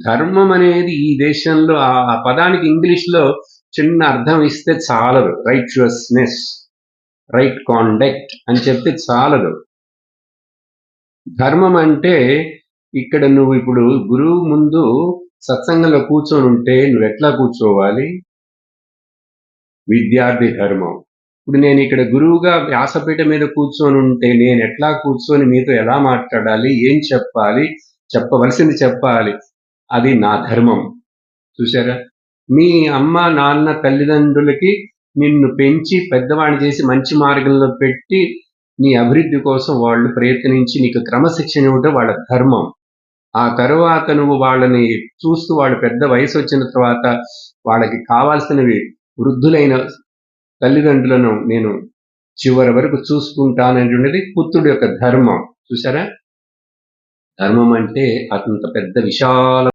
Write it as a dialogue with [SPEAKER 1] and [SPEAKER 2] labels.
[SPEAKER 1] ధర్మం అనేది ఈ దేశంలో ఆ పదానికి ఇంగ్లీష్‌లో చిన్న అర్థం ఇస్తే చాలదు. రైచియస్‌నెస్, రైట్ కాండక్ట్ అని చెప్తే చాలదు. ధర్మం అంటే ఇక్కడ నువ్వు ఇప్పుడు గురువు ముందు సత్సంగంలో కూర్చొనుంటే నువ్వెట్లా కూర్చోవాలి? విద్యార్థి ధర్మం. ఇప్పుడు నేనిక్కడ గురువుగా వ్యాసపీఠం మీద కూర్చొనుంటే నేనెట్లా కూర్చొని మీతో ఎలా మాట్లాడాలి? ఏం చెప్పాలి? చెప్పవలసింది చెప్పాలి. అది నా ధర్మం. చూసారా? మీ అమ్మ, నాన్న, తల్లిదండ్రులకి నిన్ను పెంచి పెద్దవాడిని చేసి మంచి మార్గంలో పెట్టి నీ అభివృద్ధి కోసం వాళ్ళు ప్రయత్నించి నీకు క్రమశిక్షణ ఇవ్వటం వాళ్ళ ధర్మం. ఆ తరువాత నువ్వు వాళ్ళని చూస్తూ వాళ్ళు పెద్ద వయసొచ్చిన తర్వాత వాళ్ళకి కావాల్సినవి వృద్ధులైన తల్లిదండ్రులను నేను చివరి వరకు చూసుకుంటాననేటువంటిది పుత్రుడి యొక్క ధర్మం. చూసారా? ధర్మం అంటే అంత పెద్ద విశాల